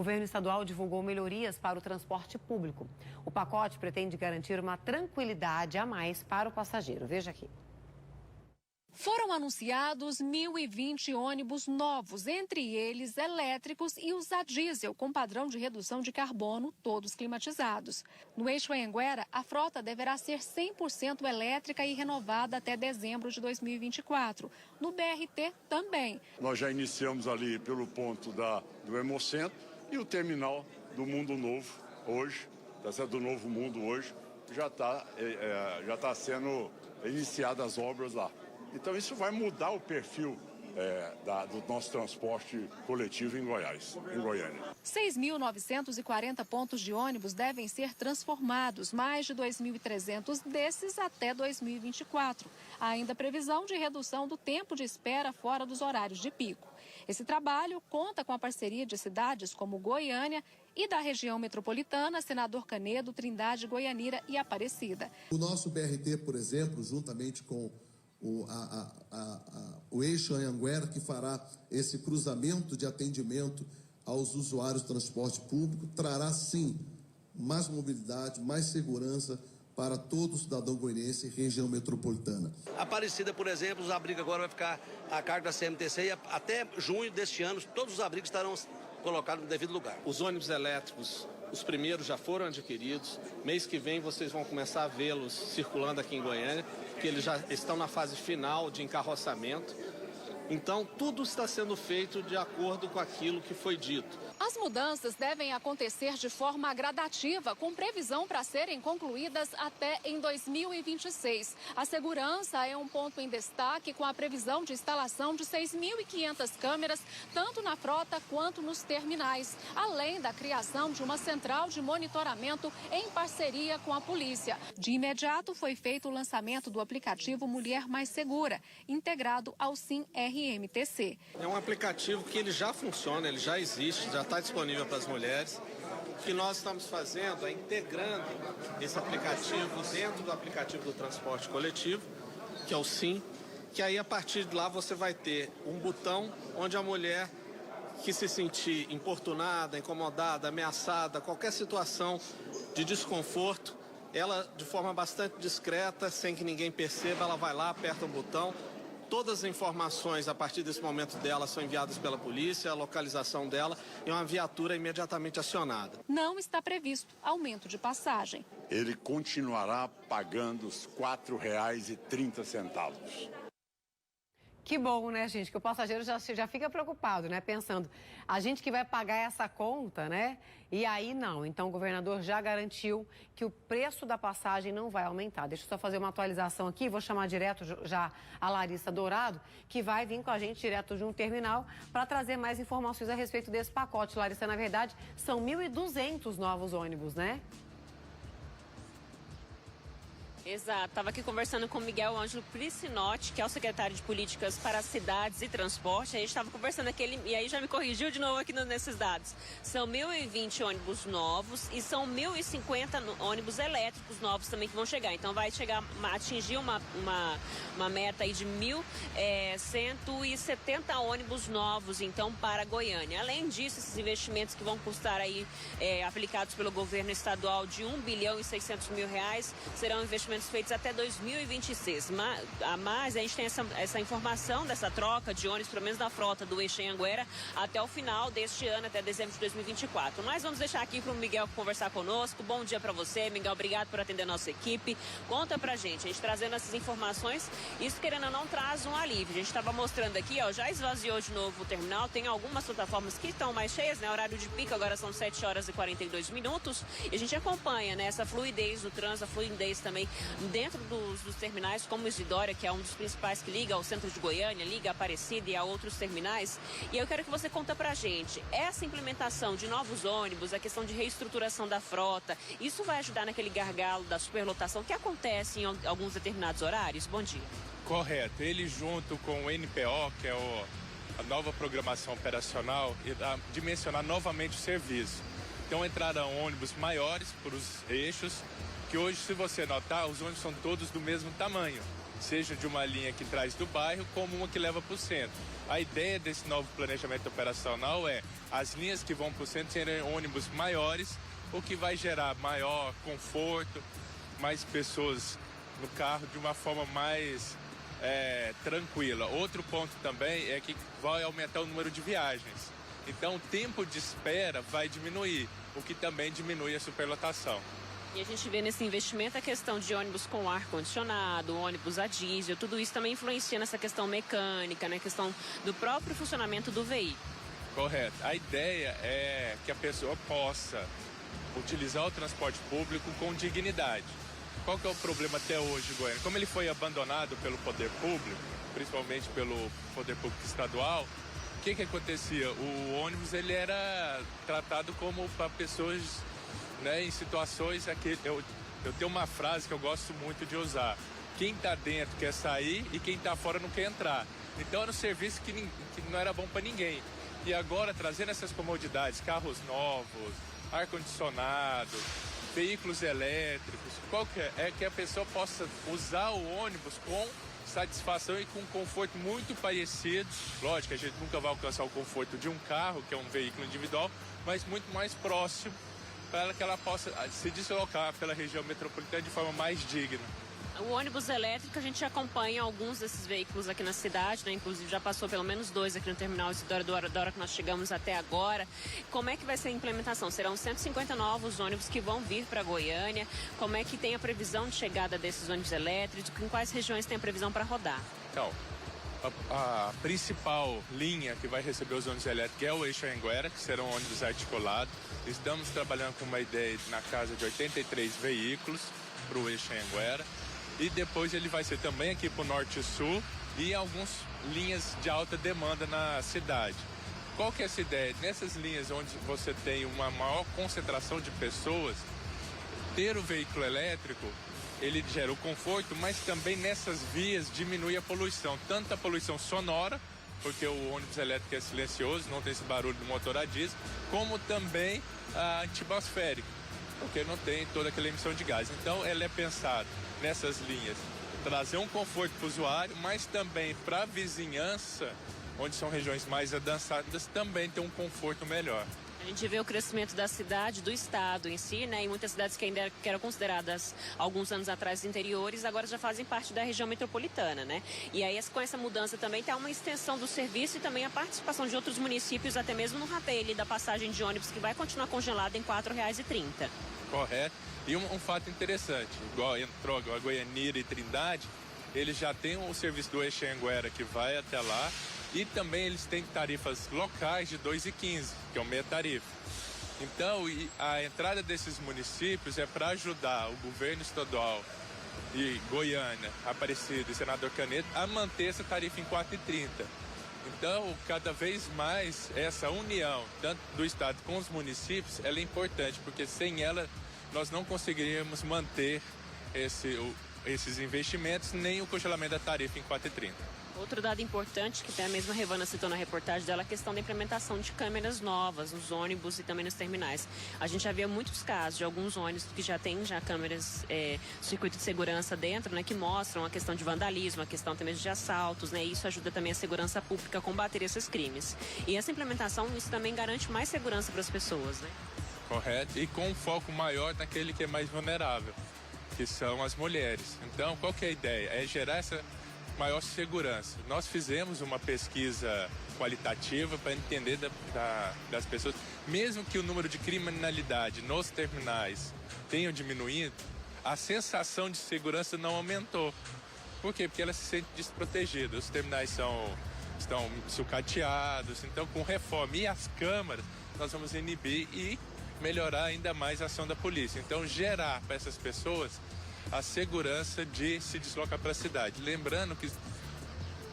O governo estadual divulgou melhorias para o transporte público. O pacote pretende garantir uma tranquilidade a mais para o passageiro. Veja aqui. Foram anunciados 1.020 ônibus novos, entre eles elétricos e os a diesel, com padrão de redução de carbono, todos climatizados. No eixo Anhanguera, a frota deverá ser 100% elétrica e renovada até dezembro de 2024. No BRT também. Nós já iniciamos ali pelo ponto do Hemocentro e o terminal do Mundo Novo hoje, do Novo Mundo hoje, já está sendo iniciadas as obras lá. Então isso vai mudar o perfil do nosso transporte coletivo em Goiânia. 6.940 pontos de ônibus devem ser transformados, mais de 2.300 desses até 2024. Há ainda previsão de redução do tempo de espera fora dos horários de pico. Esse trabalho conta com a parceria de cidades como Goiânia e da região metropolitana, Senador Canedo, Trindade, Goianira e Aparecida. O nosso BRT, por exemplo, juntamente com o eixo Anhanguera, que fará esse cruzamento de atendimento aos usuários do transporte público, trará sim mais mobilidade, mais segurança para todo cidadão goianiense e região metropolitana. Aparecida, por exemplo, os abrigos agora vai ficar a cargo da CMTC e até junho deste ano todos os abrigos estarão colocados no devido lugar. Os ônibus elétricos, os primeiros já foram adquiridos. Mês que vem vocês vão começar a vê-los circulando aqui em Goiânia, que eles já estão na fase final de encarroçamento. Então, tudo está sendo feito de acordo com aquilo que foi dito. As mudanças devem acontecer de forma gradativa, com previsão para serem concluídas até em 2026. A segurança é um ponto em destaque, com a previsão de instalação de 6.500 câmeras, tanto na frota quanto nos terminais, além da criação de uma central de monitoramento em parceria com a polícia. De imediato, foi feito o lançamento do aplicativo Mulher Mais Segura, integrado ao SIM-RMTC. É um aplicativo que ele já funciona, ele já existe, já está disponível para as mulheres. O que nós estamos fazendo é integrando esse aplicativo dentro do aplicativo do transporte coletivo, que é o SIM, que aí a partir de lá você vai ter um botão onde a mulher que se sentir importunada, incomodada, ameaçada, qualquer situação de desconforto, ela de forma bastante discreta, sem que ninguém perceba, ela vai lá, aperta um botão. Todas as informações a partir desse momento dela são enviadas pela polícia, a localização dela e uma viatura imediatamente acionada. Não está previsto aumento de passagem. Ele continuará pagando os R$ 4,30. Que bom, né, gente? Que o passageiro já fica preocupado, né? Pensando, a gente que vai pagar essa conta, né? E aí não. Então o governador já garantiu que o preço da passagem não vai aumentar. Deixa eu só fazer uma atualização aqui. Vou chamar direto já a Larissa Dourado, que vai vir com a gente direto de um terminal para trazer mais informações a respeito desse pacote. Larissa, na verdade, são 1.200 novos ônibus, né? Exato, estava aqui conversando com o Miguel Ângelo Priscinotti, que é o secretário de Políticas para Cidades e Transporte. A gente estava conversando aqui, e aí já me corrigiu de novo aqui nesses dados. São 1.020 ônibus novos e são 1.050 ônibus elétricos novos também que vão chegar. Então vai atingir uma meta aí de 1.170 ônibus novos, então, para Goiânia. Além disso, esses investimentos que vão custar aí, aplicados pelo governo estadual, de R$ 1.600.000, serão investimentos feitos até 2026. Mas a gente tem essa informação dessa troca de ônibus, pelo menos da frota do eixo Anhanguera, até o final deste ano, até dezembro de 2024. Nós vamos deixar aqui para o Miguel conversar conosco. Bom dia para você, Miguel. Obrigado por atender a nossa equipe. Conta pra gente, a gente trazendo essas informações, isso querendo ou não traz um alívio. A gente estava mostrando aqui, ó, já esvaziou de novo o terminal. Tem algumas plataformas que estão mais cheias, né? Horário de pico agora são 7 horas e 42 minutos. E a gente acompanha, né, essa fluidez do trânsito, a fluidez também dentro dos terminais, como o Isidória, que é um dos principais que liga ao centro de Goiânia, liga a Aparecida e a outros terminais. E eu quero que você conta pra gente, essa implementação de novos ônibus, a questão de reestruturação da frota, isso vai ajudar naquele gargalo da superlotação que acontece em alguns determinados horários? Bom dia. Correto. Ele junto com o NPO, que é a nova programação operacional, irá dimensionar novamente o serviço. Então entrarão ônibus maiores para os eixos, que hoje, se você notar, os ônibus são todos do mesmo tamanho, seja de uma linha que traz do bairro, como uma que leva para o centro. A ideia desse novo planejamento operacional é as linhas que vão para o centro serem ônibus maiores, o que vai gerar maior conforto, mais pessoas no carro de uma forma mais tranquila. Outro ponto também é que vai aumentar o número de viagens. Então, o tempo de espera vai diminuir, o que também diminui a superlotação. E a gente vê nesse investimento a questão de ônibus com ar-condicionado, ônibus a diesel, tudo isso também influencia nessa questão mecânica, na questão do próprio funcionamento do veículo. Correto. A ideia é que a pessoa possa utilizar o transporte público com dignidade. Qual que é o problema até hoje, Goiânia? Como ele foi abandonado pelo poder público, principalmente pelo poder público estadual, o que acontecia? O ônibus ele era tratado como para pessoas, né, em situações... Eu tenho uma frase que eu gosto muito de usar. Quem está dentro quer sair e quem está fora não quer entrar. Então era um serviço que não era bom para ninguém. E agora, trazendo essas comodidades, carros novos, ar-condicionado, veículos elétricos, qual que é que a pessoa possa usar o ônibus com satisfação e com conforto muito parecido. Lógico, a gente nunca vai alcançar o conforto de um carro, que é um veículo individual, mas muito mais próximo para que ela possa se deslocar pela região metropolitana de forma mais digna. O ônibus elétrico, a gente acompanha alguns desses veículos aqui na cidade, né? Inclusive já passou pelo menos 2 aqui no terminal Isidoro da hora que nós chegamos até agora. Como é que vai ser a implementação? Serão 150 novos ônibus que vão vir para Goiânia. Como é que tem a previsão de chegada desses ônibus elétricos? Em quais regiões tem a previsão para rodar? Então, a principal linha que vai receber os ônibus elétricos é o Eixo Anhanguera, que serão ônibus articulados. Estamos trabalhando com uma ideia na casa de 83 veículos para o Eixo Anhanguera. E depois ele vai ser também aqui para o Norte e Sul e algumas linhas de alta demanda na cidade. Qual que é essa ideia? Nessas linhas onde você tem uma maior concentração de pessoas, ter o veículo elétrico, ele gera o conforto, mas também nessas vias diminui a poluição. Tanto a poluição sonora, porque o ônibus elétrico é silencioso, não tem esse barulho do motor a diesel, como também a atmosférica, porque não tem toda aquela emissão de gás. Então, ela é pensada nessas linhas, trazer um conforto para o usuário, mas também para a vizinhança, onde são regiões mais adensadas, também ter um conforto melhor. A gente vê o crescimento da cidade, do estado em si, né? E muitas cidades que ainda eram consideradas alguns anos atrás interiores, agora já fazem parte da região metropolitana, né? E aí com essa mudança também tem uma extensão do serviço e também a participação de outros municípios, até mesmo no rateio ali da passagem de ônibus, que vai continuar congelada em R$ 4,30. Correto. E um fato interessante, igual entrou a Goianira e Trindade, eles já têm o serviço do Eixo Anhanguera que vai até lá, e também eles têm tarifas locais de 2,15, que é uma meia tarifa. Então, a entrada desses municípios é para ajudar o governo estadual e Goiânia, Aparecida e Senador Canedo a manter essa tarifa em 4,30. Então, cada vez mais, essa união, tanto do estado com os municípios, ela é importante, porque sem ela nós não conseguiríamos manter esses investimentos, nem o congelamento da tarifa em 4,30. Outro dado importante, que até a mesma Revana citou na reportagem dela, é a questão da implementação de câmeras novas nos ônibus e também nos terminais. A gente já vê muitos casos de alguns ônibus que já têm câmeras, circuito de segurança dentro, né, que mostram a questão de vandalismo, a questão também de assaltos, né, e isso ajuda também a segurança pública a combater esses crimes. E essa implementação, isso também garante mais segurança para as pessoas, né? Correto, e com um foco maior naquele que é mais vulnerável, que são as mulheres. Então, qual que é a ideia? É gerar essa maior segurança. Nós fizemos uma pesquisa qualitativa para entender das pessoas, mesmo que o número de criminalidade nos terminais tenha diminuído, a sensação de segurança não aumentou. Por quê? Porque ela se sente desprotegida. Os terminais estão sucateados, então com reforma e as câmaras nós vamos inibir e melhorar ainda mais a ação da polícia. Então, gerar para essas pessoas a segurança de se deslocar para a cidade. Lembrando que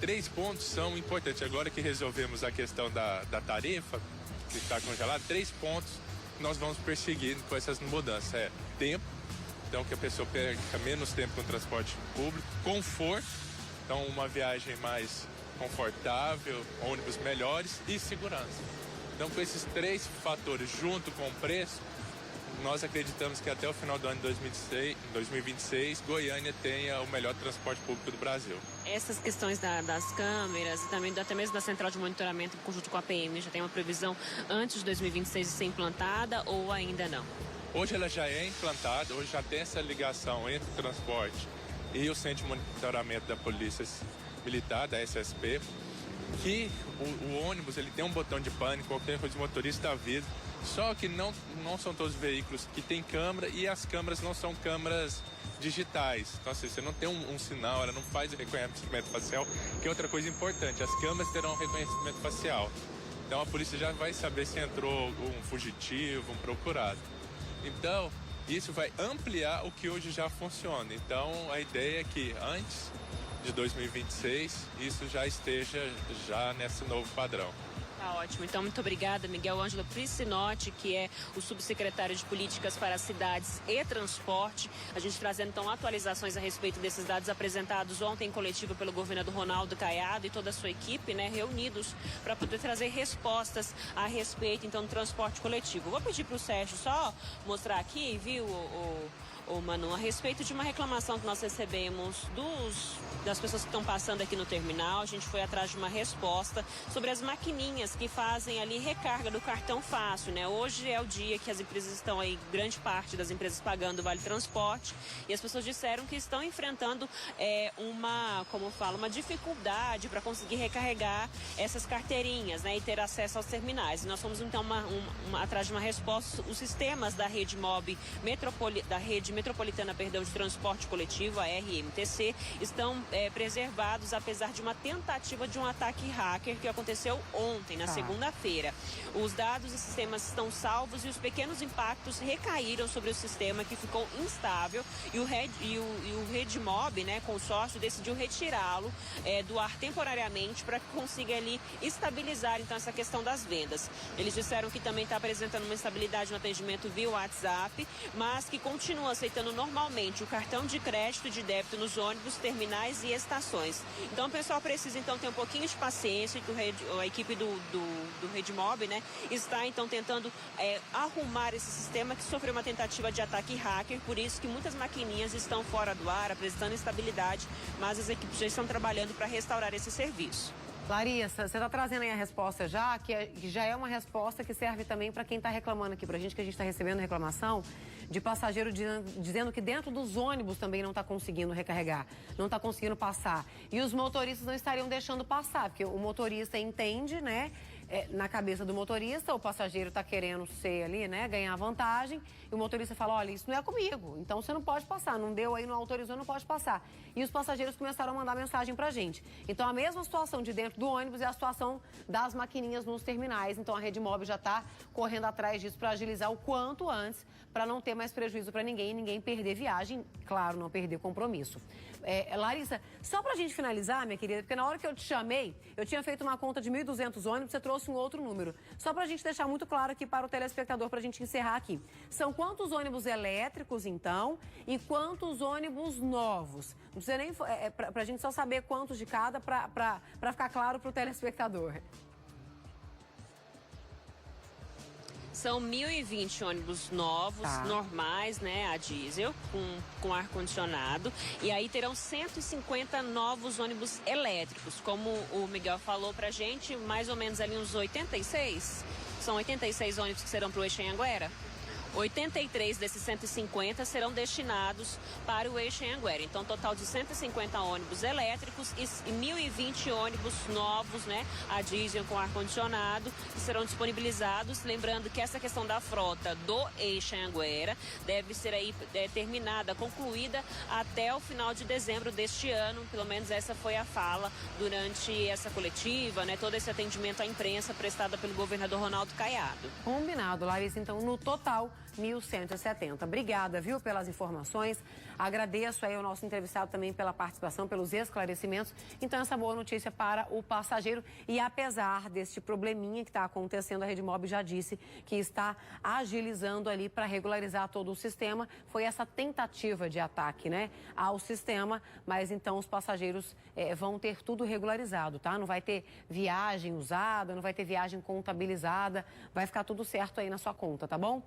3 pontos são importantes. Agora que resolvemos a questão da tarifa, que está congelada, 3 pontos nós vamos perseguir com essas mudanças. É tempo, então que a pessoa perca menos tempo com o transporte público, conforto, então uma viagem mais confortável, ônibus melhores e segurança. Então, com esses 3 fatores junto com o preço, nós acreditamos que até o final do ano de 2026, Goiânia tenha o melhor transporte público do Brasil. Essas questões das câmeras e também até mesmo da central de monitoramento, conjunto com a PM, já tem uma previsão antes de 2026 de ser implantada ou ainda não? Hoje ela já é implantada, hoje já tem essa ligação entre o transporte e o centro de monitoramento da Polícia Militar, da SSP, que o ônibus ele tem um botão de pânico, qualquer coisa, o motorista avisa, só que não são todos os veículos que têm câmera e as câmeras não são câmeras digitais. Então, assim, você não tem um sinal, ela não faz o reconhecimento facial, que é outra coisa importante, as câmeras terão reconhecimento facial. Então a polícia já vai saber se entrou um fugitivo, um procurado. Então, isso vai ampliar o que hoje já funciona. Então, a ideia é que antes de 2026, isso já esteja nesse novo padrão. Tá ótimo. Então, muito obrigada, Miguel Ângelo Priscinotti, que é o subsecretário de Políticas para Cidades e Transporte. A gente trazendo, então, atualizações a respeito desses dados apresentados ontem em coletivo pelo governador Ronaldo Caiado e toda a sua equipe, né, reunidos para poder trazer respostas a respeito, então, do transporte coletivo. Vou pedir para o Sérgio só mostrar aqui, viu, o Manu, a respeito de uma reclamação que nós recebemos das pessoas que estão passando aqui no terminal. A gente foi atrás de uma resposta sobre as maquininhas que fazem ali recarga do cartão fácil, né? Hoje é o dia que as empresas estão aí, grande parte das empresas pagando o Vale Transporte, e as pessoas disseram que estão enfrentando uma dificuldade para conseguir recarregar essas carteirinhas, né? E ter acesso aos terminais. E nós fomos então atrás de uma resposta. Os sistemas da rede metropolitana de transporte coletivo, a RMTC, estão preservados, apesar de uma tentativa de um ataque hacker que aconteceu ontem, na segunda-feira. Os dados e sistemas estão salvos e os pequenos impactos recaíram sobre o sistema, que ficou instável, e o Redmob, né, consórcio, decidiu retirá-lo do ar temporariamente para que consiga ali estabilizar então essa questão das vendas. Eles disseram que também está apresentando uma instabilidade no atendimento via WhatsApp, mas que continua aceitando normalmente o cartão de crédito e de débito nos ônibus, terminais e estações. Então o pessoal precisa então ter um pouquinho de paciência, que a equipe do Redmob, né, está então tentando arrumar esse sistema que sofreu uma tentativa de ataque hacker, por isso que muitas maquininhas estão fora do ar, apresentando instabilidade, mas as equipes já estão trabalhando para restaurar esse serviço. Larissa, você está trazendo aí a resposta já, que já é uma resposta que serve também para quem está reclamando aqui para a gente, que a gente está recebendo reclamação de passageiro dizendo que dentro dos ônibus também não está conseguindo recarregar, não está conseguindo passar. E os motoristas não estariam deixando passar, porque o motorista entende, né? Na cabeça do motorista, o passageiro está querendo ser ali, né, ganhar vantagem, e o motorista fala, olha, isso não é comigo, então você não pode passar, não deu aí, não autorizou, não pode passar. E os passageiros começaram a mandar mensagem pra gente. Então a mesma situação de dentro do ônibus é a situação das maquininhas nos terminais, então a Redmob já está correndo atrás disso para agilizar o quanto antes, para não ter mais prejuízo para ninguém e ninguém perder viagem, claro, não perder compromisso. Larissa, só pra gente finalizar, minha querida, porque na hora que eu te chamei, eu tinha feito uma conta de 1.200 ônibus, você trouxe um outro número. Só pra gente deixar muito claro aqui para o telespectador, pra gente encerrar aqui. São quantos ônibus elétricos, então, e quantos ônibus novos? Não precisa nem... pra gente só saber quantos de cada, pra ficar claro pro telespectador. São 1.020 ônibus novos, normais, né, a diesel, com ar-condicionado. E aí terão 150 novos ônibus elétricos. Como o Miguel falou pra gente, mais ou menos ali uns 86. São 86 ônibus que serão pro Eixo Anhanguera. 83 desses 150 serão destinados para o Eixo Anhanguera. Então, total de 150 ônibus elétricos e 1.020 ônibus novos, né, a diesel com ar-condicionado, que serão disponibilizados. Lembrando que essa questão da frota do Eixo Anhanguera deve ser aí terminada, concluída até o final de dezembro deste ano. Pelo menos essa foi a fala durante essa coletiva, né, todo esse atendimento à imprensa prestado pelo governador Ronaldo Caiado. Combinado, Larissa. Então, no total, 1.170. Obrigada, viu, pelas informações. Agradeço aí ao nosso entrevistado também pela participação, pelos esclarecimentos. Então, essa boa notícia para o passageiro. E apesar deste probleminha que está acontecendo, a Redmob já disse que está agilizando ali para regularizar todo o sistema. Foi essa tentativa de ataque, né, ao sistema, mas então os passageiros vão ter tudo regularizado, tá? Não vai ter viagem usada, não vai ter viagem contabilizada, vai ficar tudo certo aí na sua conta, tá bom?